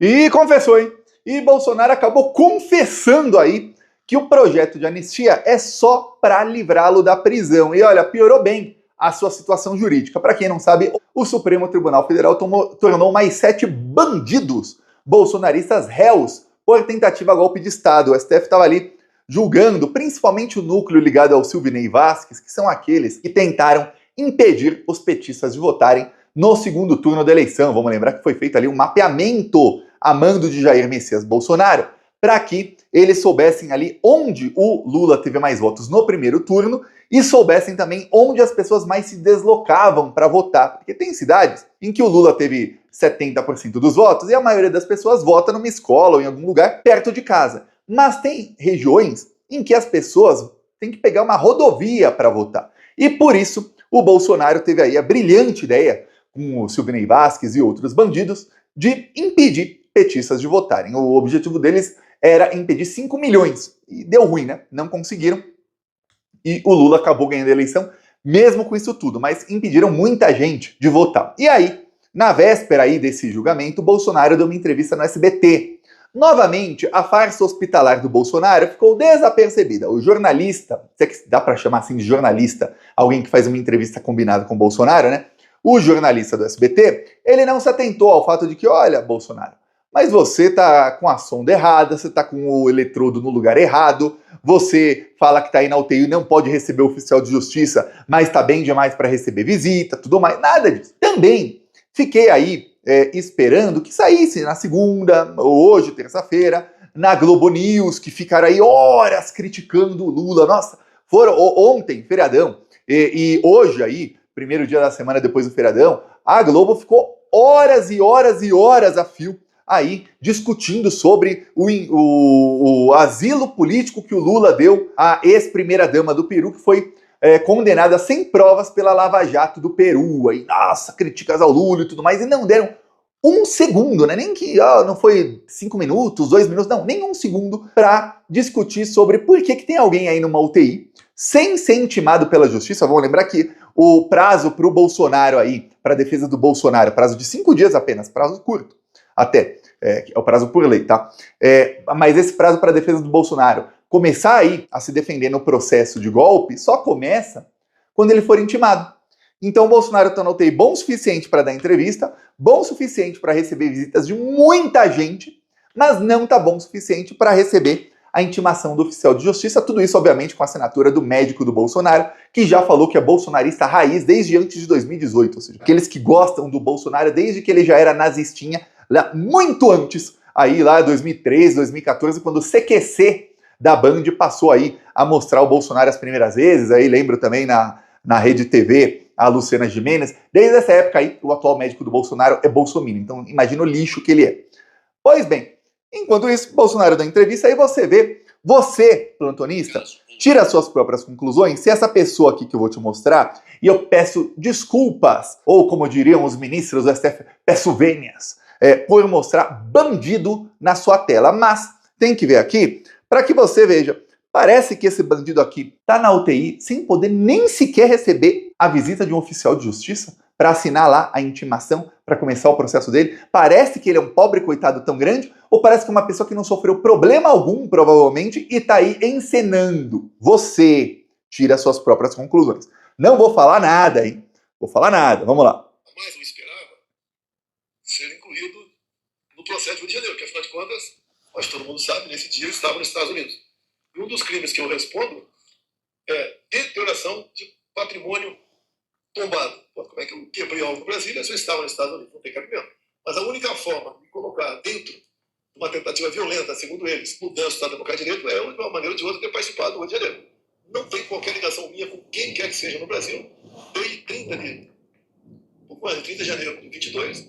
E confessou, hein? E Bolsonaro acabou confessando aí que o projeto de anistia é só para livrá-lo da prisão. E olha, piorou bem a sua situação jurídica. Para quem não sabe, o Supremo Tribunal Federal tornou mais 7 bandidos bolsonaristas réus por tentativa de golpe de Estado. O STF estava ali julgando principalmente o núcleo ligado ao Silvinei Vasquez, que são aqueles que tentaram impedir os petistas de votarem no segundo turno da eleição. Vamos lembrar que foi feito ali um mapeamento a mando de Jair Messias Bolsonaro, para que eles soubessem ali onde o Lula teve mais votos no primeiro turno e soubessem também onde as pessoas mais se deslocavam para votar. Porque tem cidades em que o Lula teve 70% dos votos e a maioria das pessoas vota numa escola ou em algum lugar perto de casa. Mas tem regiões em que as pessoas têm que pegar uma rodovia para votar. E por isso o Bolsonaro teve aí a brilhante ideia, com o Silvinei Vasquez e outros bandidos, de impedir petistas de votarem. O objetivo deles era impedir 5 milhões. E deu ruim, né? Não conseguiram. E o Lula acabou ganhando a eleição, mesmo com isso tudo. Mas impediram muita gente de votar. E aí, na véspera aí desse julgamento, o Bolsonaro deu uma entrevista no SBT. Novamente, a farsa hospitalar do Bolsonaro ficou desapercebida. O jornalista, se é que dá para chamar assim de jornalista, alguém que faz uma entrevista combinada com o Bolsonaro, né? O jornalista do SBT, ele não se atentou ao fato de que, olha, Bolsonaro, mas você tá com a sonda errada, você tá com o eletrodo no lugar errado, você fala que tá aí na UTI e não pode receber o oficial de justiça, mas tá bem demais para receber visita, tudo mais, nada disso. Também fiquei aí esperando que saísse na segunda, ou hoje, terça-feira, na Globo News, que ficaram aí horas criticando o Lula. Nossa, foram ontem, feriadão, e hoje aí, primeiro dia da semana depois do feriadão, a Globo ficou horas e horas e horas a fio aí discutindo sobre o asilo político que o Lula deu à ex-primeira-dama do Peru, que foi condenada sem provas pela Lava Jato do Peru. Aí, nossa, críticas ao Lula e tudo mais, e não deram um segundo, né? Nem que não foi 5 minutos, 2 minutos, não, nem um segundo para discutir sobre por que tem alguém aí numa UTI sem ser intimado pela justiça. Vamos lembrar que o prazo para o Bolsonaro aí, para a defesa do Bolsonaro, prazo de 5 dias apenas, prazo curto, até, é o prazo por lei, tá? Mas esse prazo para a defesa do Bolsonaro começar aí a se defender no processo de golpe só começa quando ele for intimado. Então o Bolsonaro está na UTI bom o suficiente para dar entrevista, bom o suficiente para receber visitas de muita gente, mas não tá bom o suficiente para receber a intimação do oficial de justiça. Tudo isso, obviamente, com a assinatura do médico do Bolsonaro, que já falou que é bolsonarista raiz desde antes de 2018, ou seja, aqueles que gostam do Bolsonaro desde que ele já era nazistinha, lá, muito antes, aí lá 2013, 2014, quando o CQC da Band passou aí a mostrar o Bolsonaro as primeiras vezes. Aí lembro também na Rede TV a Luciana Gimenez. Desde essa época aí, o atual médico do Bolsonaro é bolsominion. Então imagina o lixo que ele é. Pois bem, enquanto isso, Bolsonaro dá entrevista, aí você vê, você, plantonista, tira suas próprias conclusões. Se essa pessoa aqui que eu vou te mostrar, e eu peço desculpas, ou como diriam os ministros do STF, peço vênias, por mostrar bandido na sua tela. Mas tem que ver aqui, para que você veja, parece que esse bandido aqui tá na UTI sem poder nem sequer receber a visita de um oficial de justiça para assinar lá a intimação, para começar o processo dele. Parece que ele é um pobre coitado tão grande, ou parece que é uma pessoa que não sofreu problema algum, provavelmente, e tá aí encenando. Você tira suas próprias conclusões. Não vou falar nada, hein? Vou falar nada. Vamos lá. Mas eu esperava ser incluído no processo de Rio de Janeiro, que afinal de contas, acho que todo mundo sabe, nesse dia eu estava nos Estados Unidos. E um dos crimes que eu respondo é deterioração de patrimônio tombado. Pô, como é que eu quebrei algo no Brasília se eu estava nos Estados Unidos? Não tem cabimento. Mas a única forma de colocar dentro de uma tentativa violenta, segundo eles, mudança do Estado Democrático de Direito, é de uma maneira ou de outra ter participado do Rio de Janeiro. Não tem qualquer ligação minha com quem quer que seja no Brasil, desde 30 de janeiro de 22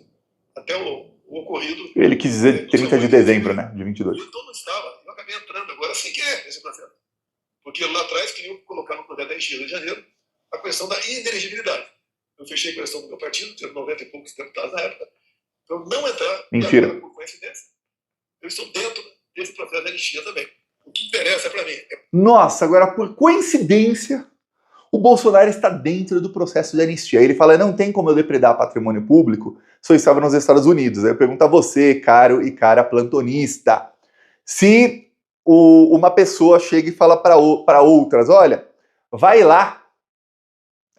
até o ocorrido. Ele quis dizer 30 de dezembro, né? De 22. Então não estava. Eu acabei entrando agora sem querer nesse processo. Porque lá atrás queriam colocar no projeto da Anistia do Rio de Janeiro a questão da inelegibilidade. Eu fechei a questão do meu partido, tinha 90 e poucos deputados na época, para eu não entrar. Mentira. E agora, por coincidência, eu estou dentro desse processo da anistia também. O que interessa para mim Nossa, agora por coincidência, O Bolsonaro está dentro do processo de anistia. Ele fala, não tem como eu depredar patrimônio público se eu estava nos Estados Unidos. Aí eu pergunto a você, caro e cara plantonista, se uma pessoa chega e fala para outras, olha, vai lá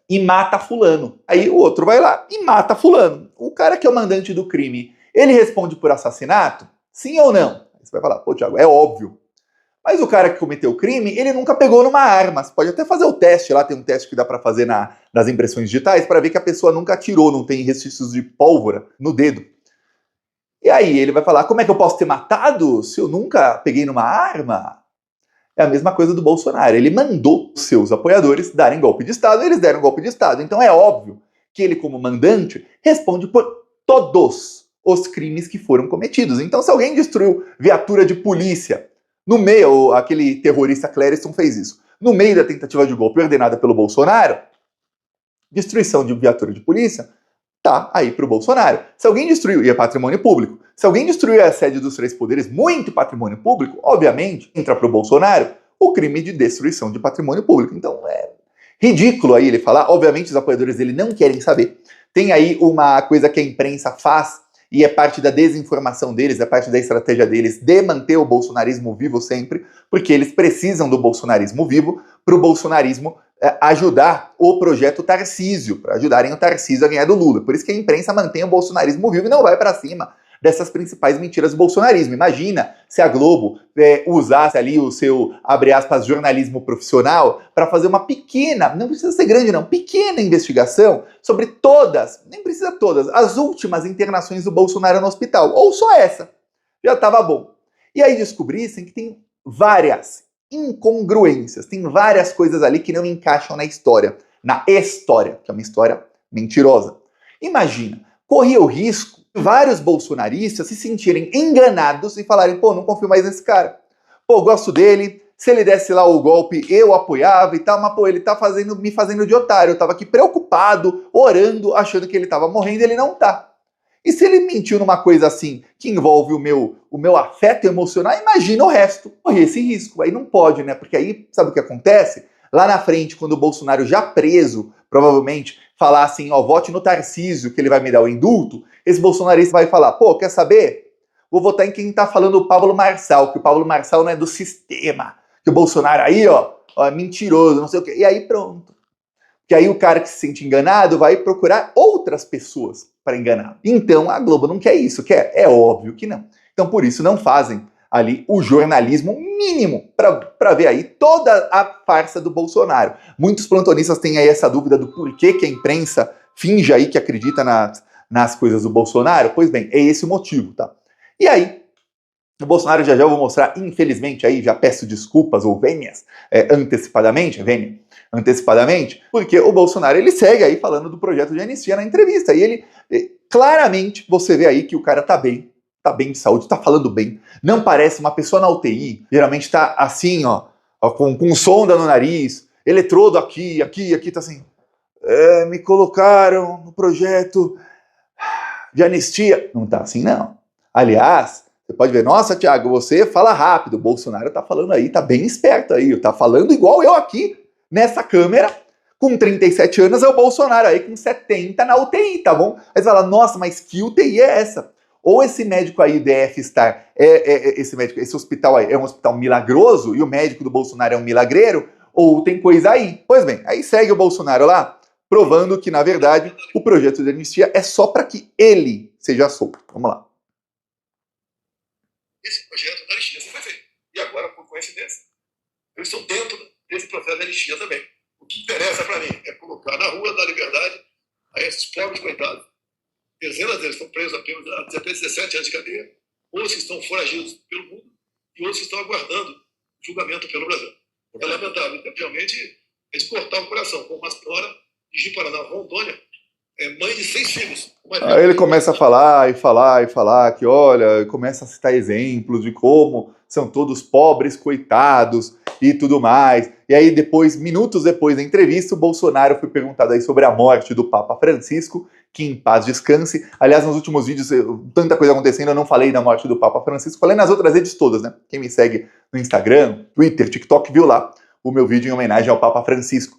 e mata fulano. Aí o outro vai lá e mata fulano. O cara que é o mandante do crime, ele responde por assassinato? Sim ou não? Aí você vai falar, pô, Thiago, é óbvio. Mas o cara que cometeu o crime, ele nunca pegou numa arma. Você pode até fazer o teste lá, tem um teste que dá para fazer nas impressões digitais, para ver que a pessoa nunca atirou, não tem restícios de pólvora no dedo. E aí ele vai falar, como é que eu posso ter matado se eu nunca peguei numa arma? É a mesma coisa do Bolsonaro. Ele mandou seus apoiadores darem golpe de Estado, e eles deram golpe de Estado. Então é óbvio que ele, como mandante, responde por todos os crimes que foram cometidos. Então se alguém destruiu viatura de polícia, no meio, aquele terrorista Clériston fez isso, no meio da tentativa de golpe ordenada pelo Bolsonaro, destruição de viatura de polícia, tá aí pro Bolsonaro. Se alguém destruiu, e é patrimônio público, se alguém destruiu a sede dos três poderes, muito patrimônio público, obviamente, entra pro Bolsonaro o crime de destruição de patrimônio público. Então é ridículo aí ele falar, obviamente os apoiadores dele não querem saber. Tem aí uma coisa que a imprensa faz, e é parte da desinformação deles, é parte da estratégia deles de manter o bolsonarismo vivo sempre, porque eles precisam do bolsonarismo vivo para o bolsonarismo ajudar o projeto Tarcísio, para ajudarem o Tarcísio a ganhar do Lula. Por isso que a imprensa mantém o bolsonarismo vivo e não vai para cima dessas principais mentiras do bolsonarismo. Imagina se a Globo usasse ali o seu, abre aspas, jornalismo profissional para fazer uma pequena, não precisa ser grande não, pequena investigação sobre todas, nem precisa todas, as últimas internações do Bolsonaro no hospital, ou só essa, já estava bom. E aí descobrissem que tem várias incongruências, tem várias coisas ali que não encaixam na história, que é uma história mentirosa. Imagina, corria o risco vários bolsonaristas se sentirem enganados e falarem, pô, não confio mais nesse cara. Pô, gosto dele, se ele desse lá o golpe, eu apoiava e tal, mas pô, ele tá me fazendo de otário, eu tava aqui preocupado, orando, achando que ele tava morrendo e ele não tá. E se ele mentiu numa coisa assim, que envolve o meu afeto emocional, imagina o resto. Correr esse risco, aí não pode, né? Porque aí, sabe o que acontece? Lá na frente, quando o Bolsonaro já preso, provavelmente, falar assim, ó, vote no Tarcísio, que ele vai me dar o indulto, esse bolsonarista vai falar, pô, quer saber? Vou votar em quem tá falando o Pablo Marçal, que o Pablo Marçal não é do sistema, que o Bolsonaro aí, ó é mentiroso, não sei o quê. E aí pronto. Que aí o cara que se sente enganado vai procurar outras pessoas para enganar. Então a Globo não quer isso, quer? É óbvio que não. Então por isso não fazem ali o jornalismo mínimo para ver aí toda a farsa do Bolsonaro. Muitos plantonistas têm aí essa dúvida do porquê que a imprensa finge aí que acredita nas coisas do Bolsonaro. Pois bem, é esse o motivo, tá? E aí, o Bolsonaro já eu vou mostrar, infelizmente, aí já peço desculpas ou vênias antecipadamente, porque o Bolsonaro ele segue aí falando do projeto de anistia na entrevista, e ele claramente você vê aí que o cara tá bem de saúde, tá falando bem, não parece uma pessoa na UTI, geralmente tá assim, ó com sonda no nariz, eletrodo aqui, tá assim, me colocaram no projeto de anistia, não tá assim não. Aliás, você pode ver, nossa, Thiago, você fala rápido, o Bolsonaro tá falando aí, tá bem esperto aí, tá falando igual eu aqui, nessa câmera, com 37 anos, é o Bolsonaro aí com 70 na UTI, tá bom? Aí você fala, nossa, mas que UTI é essa? Ou esse médico aí, DF Star, esse hospital aí é um hospital milagroso, e o médico do Bolsonaro é um milagreiro, ou tem coisa aí. Pois bem, aí segue o Bolsonaro lá, provando que, na verdade, o projeto de anistia é só para que ele seja solto. Vamos lá. Esse projeto da anistia foi feito. E agora, por coincidência, eu estou dentro desse processo de anistia também. O que interessa para mim é colocar na rua da liberdade a esses pobres coitados. Dezenas deles estão presos apenas há até 17 anos de cadeia, outros que estão foragidos pelo mundo e outros que estão aguardando julgamento pelo Brasil. É lamentável, realmente, é de cortar o coração, como uma senhora de Ji-Paraná, Rondônia, mãe de 6 filhos. Aí ele começa a falar que, olha, começa a citar exemplos de como são todos pobres, coitados e tudo mais. E aí depois, minutos depois da entrevista, o Bolsonaro foi perguntado aí sobre a morte do Papa Francisco, que em paz descanse. Aliás, nos últimos vídeos, tanta coisa acontecendo, eu não falei da morte do Papa Francisco, falei nas outras redes todas, né? Quem me segue no Instagram, Twitter, TikTok, viu lá o meu vídeo em homenagem ao Papa Francisco.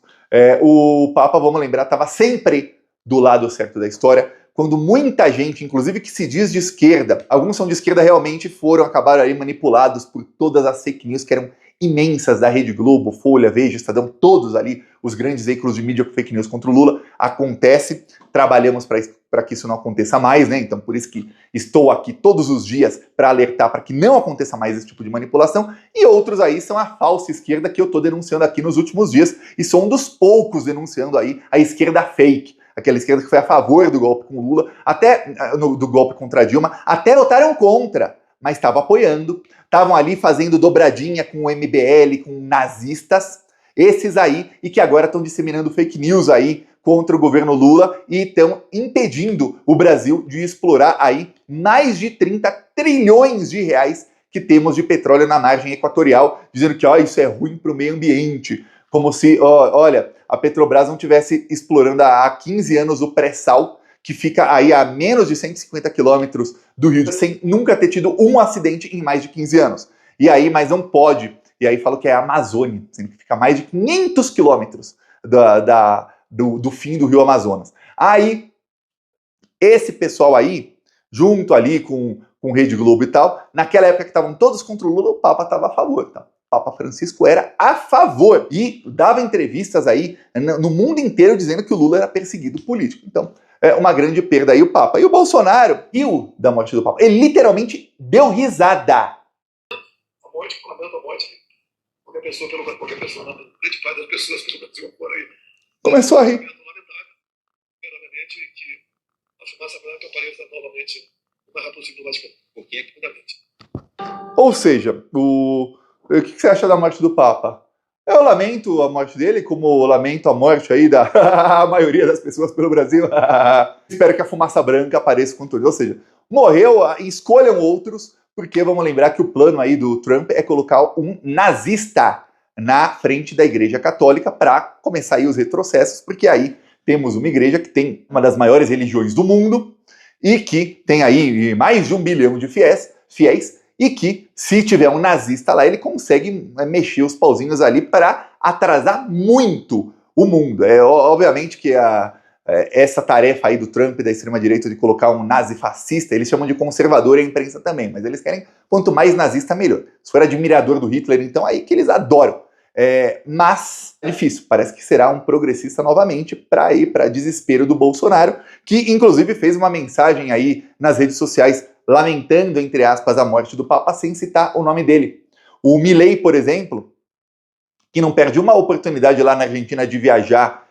O Papa, vamos lembrar, estava sempre do lado certo da história, quando muita gente, inclusive que se diz de esquerda, alguns são de esquerda realmente acabaram aí manipulados por todas as fake news que eram imensas da Rede Globo, Folha, Veja, Estadão, todos ali, os grandes veículos de mídia com fake news contra o Lula, acontece, trabalhamos para que isso não aconteça mais, né? Então por isso que estou aqui todos os dias para alertar para que não aconteça mais esse tipo de manipulação, e outros aí são a falsa esquerda que eu estou denunciando aqui nos últimos dias, e sou um dos poucos denunciando aí a esquerda fake, aquela esquerda que foi a favor do golpe com o Lula, até do golpe contra a Dilma, até votaram contra, mas estavam apoiando, estavam ali fazendo dobradinha com o MBL, com nazistas, esses aí, e que agora estão disseminando fake news aí contra o governo Lula e estão impedindo o Brasil de explorar aí mais de 30 trilhões de reais que temos de petróleo na margem equatorial, dizendo que isso é ruim para o meio ambiente, como se, olha, a Petrobras não estivesse explorando há 15 anos o pré-sal, que fica aí a menos de 150 quilômetros do Rio, sem nunca ter tido um acidente em mais de 15 anos. E aí, mas não pode, e aí falo que é a Amazônia, sendo que fica a mais de 500 quilômetros do fim do Rio Amazonas. Aí, esse pessoal aí, junto ali com Rede Globo e tal, naquela época que estavam todos contra o Lula, o Papa estava a favor, tá? Papa Francisco era a favor e dava entrevistas aí no mundo inteiro dizendo que o Lula era perseguido político. Então, é uma grande perda aí o Papa. E o Bolsonaro riu da morte do Papa. Ele literalmente deu risada. A morte, lamento a morte. Qualquer pessoa, não, grande parte das pessoas pelo Brasil fora aí. Começou a rir. Lamentável, primeiramente, que a fumaça branca apareça novamente o mais rápido possível, logicamente. Ou seja, o que você acha da morte do Papa? Eu lamento a morte dele, como lamento a morte aí da maioria das pessoas pelo Brasil. Espero que a fumaça branca apareça com tudo. Ou seja, morreu, escolham outros, porque vamos lembrar que o plano aí do Trump é colocar um nazista na frente da Igreja Católica para começar aí os retrocessos, porque aí temos uma igreja que tem uma das maiores religiões do mundo e que tem aí mais de 1 bilhão de fiéis, e que, se tiver um nazista lá, ele consegue mexer os pauzinhos ali para atrasar muito o mundo. Obviamente que essa tarefa aí do Trump e da extrema-direita de colocar um nazi-fascista, eles chamam de conservador a imprensa também, mas eles querem quanto mais nazista, melhor. Se for admirador do Hitler, então aí que eles adoram. Mas é difícil, parece que será um progressista novamente para ir para desespero do Bolsonaro, que inclusive fez uma mensagem aí nas redes sociais lamentando, entre aspas, a morte do Papa sem citar o nome dele. O Milei, por exemplo, que não perde uma oportunidade lá na Argentina de viajar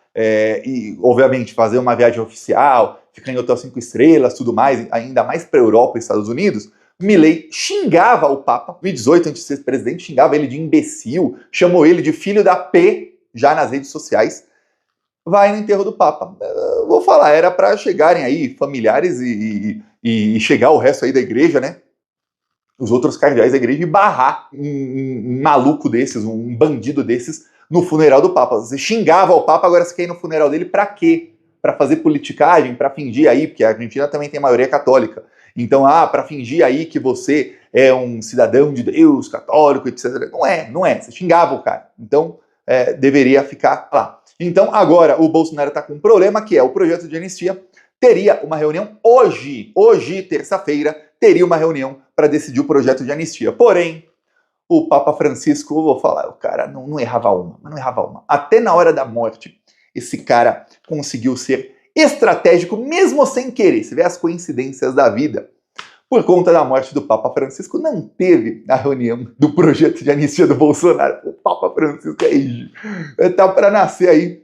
e, obviamente, fazer uma viagem oficial, ficar em hotel 5 estrelas, tudo mais, ainda mais para a Europa e Estados Unidos, Milei xingava o Papa, em 2018, antes de ser presidente, xingava ele de imbecil, chamou ele de filho da P, já nas redes sociais, vai no enterro do Papa. Vou falar, era para chegarem aí familiares e chegar o resto aí da igreja, né? Os outros cardeais da igreja e barrar um maluco desses, um bandido desses no funeral do Papa. Você xingava o Papa, agora você quer ir no funeral dele pra quê? Pra fazer politicagem, pra fingir aí, porque a Argentina também tem maioria católica. Então, pra fingir aí que você é um cidadão de Deus, católico, etc. Não é. Você xingava o cara. Então, deveria ficar lá. Então, agora, o Bolsonaro está com um problema, que é o projeto de anistia. Teria uma reunião hoje, terça-feira, teria uma reunião para decidir o projeto de anistia. Porém, o Papa Francisco, vou falar, o cara não errava uma. Até na hora da morte, esse cara conseguiu ser estratégico, mesmo sem querer. Você vê as coincidências da vida. Por conta da morte do Papa Francisco, não teve a reunião do projeto de anistia do Bolsonaro. O Papa Francisco tá para nascer aí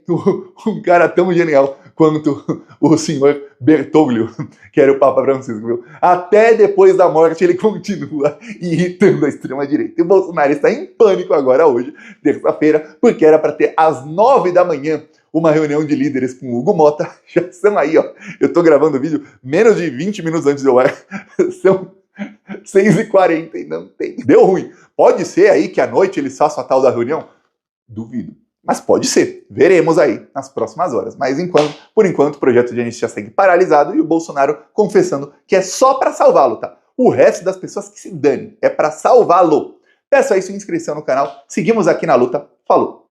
um cara tão genial quanto o senhor Bertoglio, que era o Papa Francisco, viu? Até depois da morte ele continua irritando a extrema-direita. E o Bolsonaro está em pânico agora hoje, terça-feira, porque era para ter às 9 da manhã uma reunião de líderes com o Hugo Mota. Já estão aí, ó. Eu tô gravando o vídeo menos de 20 minutos antes do ar. São 6h40 e não tem. Deu ruim. Pode ser aí que à noite eles façam a tal da reunião? Duvido. Mas pode ser. Veremos aí nas próximas horas. Mas por enquanto o projeto de anistia segue paralisado e o Bolsonaro confessando que é só para salvá-lo, tá? O resto das pessoas que se dane. É para salvá-lo. Peço aí sua inscrição no canal. Seguimos aqui na luta. Falou!